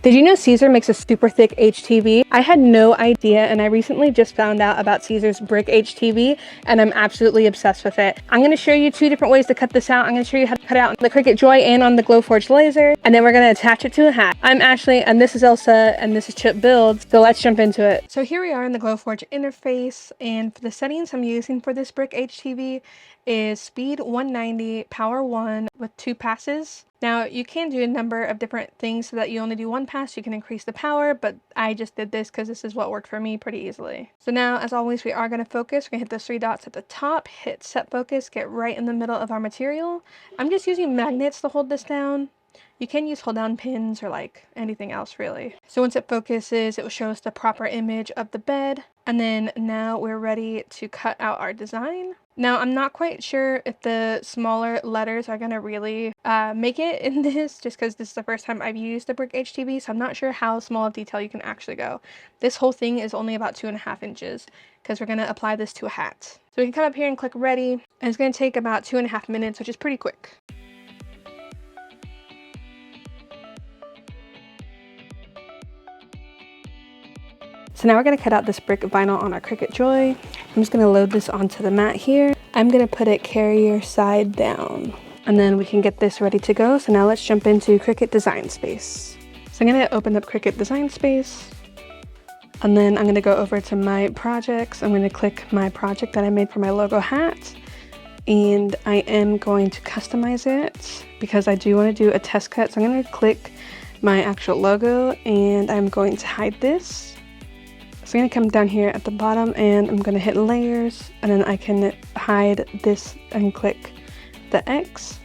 Did you know Siser makes a super thick HTV? I had no idea, and I recently just found out about Siser's brick HTV, and I'm absolutely obsessed with it. I'm going to show you 2 different ways to cut this out. I'm going to show you how to cut out on the Cricut Joy and on the Glowforge laser, and then we're going to attach it to a hat. I'm Ashley, and this is Elsa, and this is Chip Builds, so let's jump into it. So here we are in the Glowforge interface, and for the settings I'm using for this brick HTV is speed 190, power 1 with 2 passes. Now you can do a number of different things so that you only do 1 pass. You can increase the power, but I just did this because this is what worked for me pretty easily. So now, as always, we are going to focus. We're going to hit those 3 dots at the top, hit set focus, get right in the middle of our material. I'm just using magnets to hold this down. You can use hold down pins or like anything else really. So once it focuses, it will show us the proper image of the bed. And then now we're ready to cut out our design. Now I'm not quite sure if the smaller letters are gonna really make it in this, just because this is the first time I've used a brick HTV, so I'm not sure how small of detail you can actually go. This whole thing is only about 2.5 inches because we're gonna apply this to a hat. So we can come up here and click ready, and it's gonna take about 2.5 minutes, which is pretty quick. So now we're going to cut out this brick vinyl on our Cricut Joy. I'm just going to load this onto the mat here. I'm going to put it carrier side down, and then we can get this ready to go. So now let's jump into Cricut Design Space. So I'm going to open up Cricut Design Space, and then I'm going to go over to my projects. I'm going to click my project that I made for my logo hat, and I am going to customize it because I do want to do a test cut. So I'm going to click my actual logo, and I'm going to hide this. So I'm going to come down here at the bottom, and I'm going to hit layers, and then I can hide this and click the X,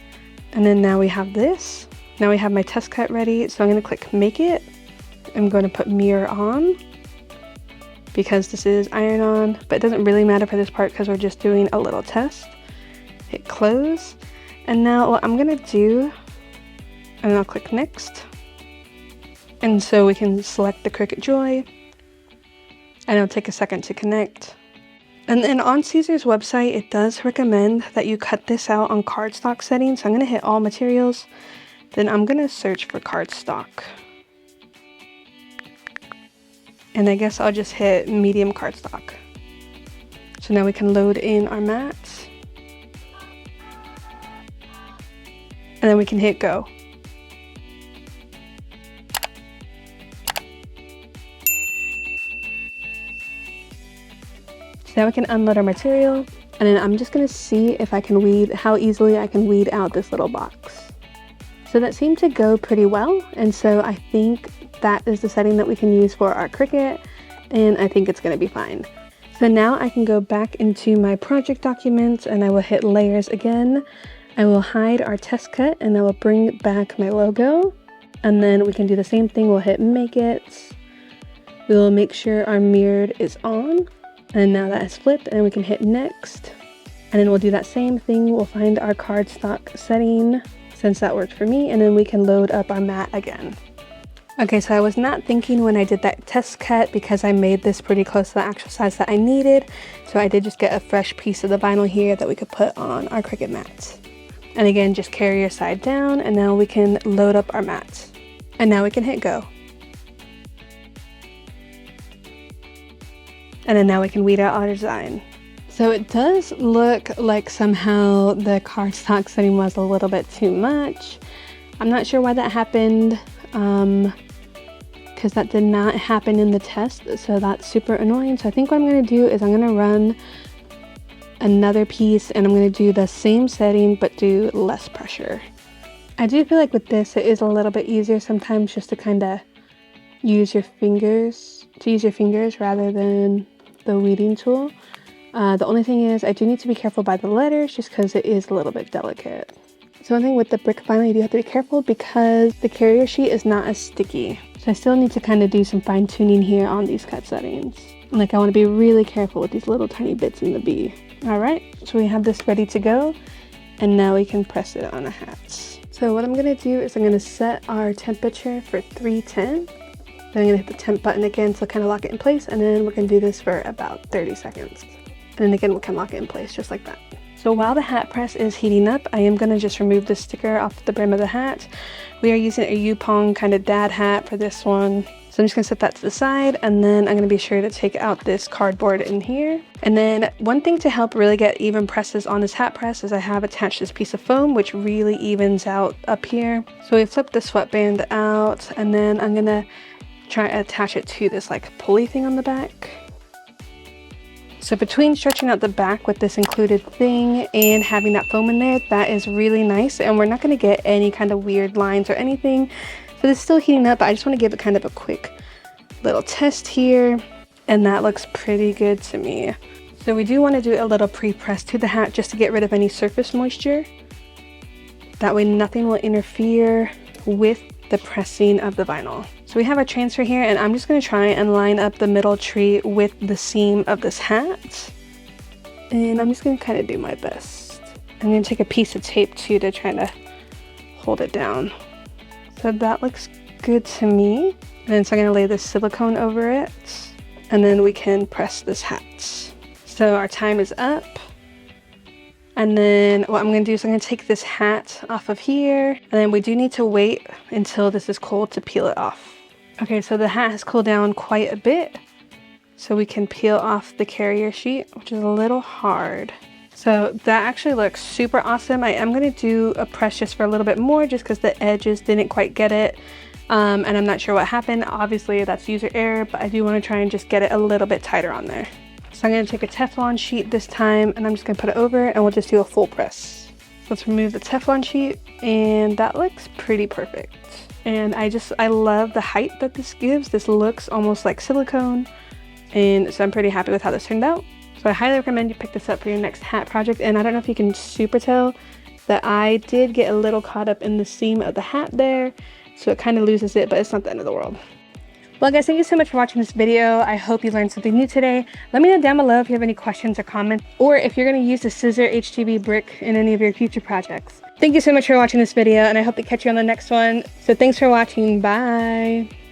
and then now we have this. Now we have my test cut ready, so I'm going to click make it. I'm going to put mirror on because this is iron on, but it doesn't really matter for this part because we're just doing a little test. Hit close, and now what I'm going to do, and I'll click next, and so we can select the Cricut Joy. And it'll take a second to connect. And then on Siser's website, it does recommend that you cut this out on cardstock settings. So I'm going to hit all materials. Then I'm going to search for cardstock. And I guess I'll just hit medium cardstock. So now we can load in our mats. And then we can hit go. Now we can unload our material, and then I'm just going to see if I can how easily I can weed out this little box. So that seemed to go pretty well, and so I think that is the setting that we can use for our Cricut, and I think it's going to be fine. So now I can go back into my project documents, and I will hit layers again. I will hide our test cut, and I will bring back my logo, and then we can do the same thing. We'll hit make it. We will make sure our mirrored is on. And now that is flipped, and we can hit next. And then we'll do that same thing. We'll find our cardstock setting since that worked for me, and then we can load up our mat again. Okay, so I was not thinking when I did that test cut because I made this pretty close to the actual size that I needed. So I did just get a fresh piece of the vinyl here that we could put on our Cricut mats. And again, just carrier side down, and now we can load up our mats. And now we can hit go. And then now we can weed out our design. So it does look like somehow the cardstock setting was a little bit too much. I'm not sure why that happened, because that did not happen in the test, so that's super annoying. So I think what I'm going to do is I'm going to run another piece, and I'm going to do the same setting but do less pressure. I do feel like with this it is a little bit easier sometimes just to kind of use your fingers rather than the weeding tool. The only thing is I do need to be careful by the letters just because it is a little bit delicate. So one thing with the brick vinyl, you do have to be careful because the carrier sheet is not as sticky. So I still need to kind of do some fine tuning here on these cut settings. Like I want to be really careful with these little tiny bits in the B. All right, so we have this ready to go, and now we can press it on a hat. So what I'm going to do is I'm going to set our temperature for 310. Then I'm going to hit the temp button again to kind of lock it in place, and then we're going to do this for about 30 seconds. And then again, we can lock it in place just like that. So while the hat press is heating up, I am going to just remove the sticker off the brim of the hat. We are using a yupoong kind of dad hat for this one. So I'm just going to set that to the side, and then I'm going to be sure to take out this cardboard in here. And then one thing to help really get even presses on this hat press is I have attached this piece of foam, which really evens out up here. So we flip the sweatband out, and then I'm going to try to attach it to this like pulley thing on the back. So between stretching out the back with this included thing and having that foam in there, that is really nice, and we're not going to get any kind of weird lines or anything. But it's still heating up, but I just want to give it kind of a quick little test here, and that looks pretty good to me. So we do want to do a little pre-press to the hat just to get rid of any surface moisture. That way nothing will interfere with the pressing of the vinyl. So we have our transfer here, and I'm just going to try and line up the middle tree with the seam of this hat. And I'm just going to kind of do my best. I'm going to take a piece of tape too to try to hold it down. So that looks good to me. And then so I'm going to lay this silicone over it, and then we can press this hat. So our time is up. And then what I'm going to do is I'm going to take this hat off of here, and then we do need to wait until this is cold to peel it off. Okay, so the hat has cooled down quite a bit, so we can peel off the carrier sheet, which is a little hard. So that actually looks super awesome. I am going to do a press just for a little bit more, just because the edges didn't quite get it, and I'm not sure what happened. Obviously that's user error, but I do want to try and just get it a little bit tighter on there. So I'm going to take a Teflon sheet this time, and I'm just going to put it over, and we'll just do a full press. So let's remove the Teflon sheet, and that looks pretty perfect. And I love the height that this gives. This looks almost like silicone, and so I'm pretty happy with how this turned out. So I highly recommend you pick this up for your next hat project. And I don't know if you can super tell that I did get a little caught up in the seam of the hat there, so it kind of loses it, but it's not the end of the world. Well guys, thank you so much for watching this video. I hope you learned something new today. Let me know down below if you have any questions or comments, or if you're going to use the Siser HTV brick in any of your future projects. Thank you so much for watching this video, and I hope to catch you on the next one. So thanks for watching. Bye.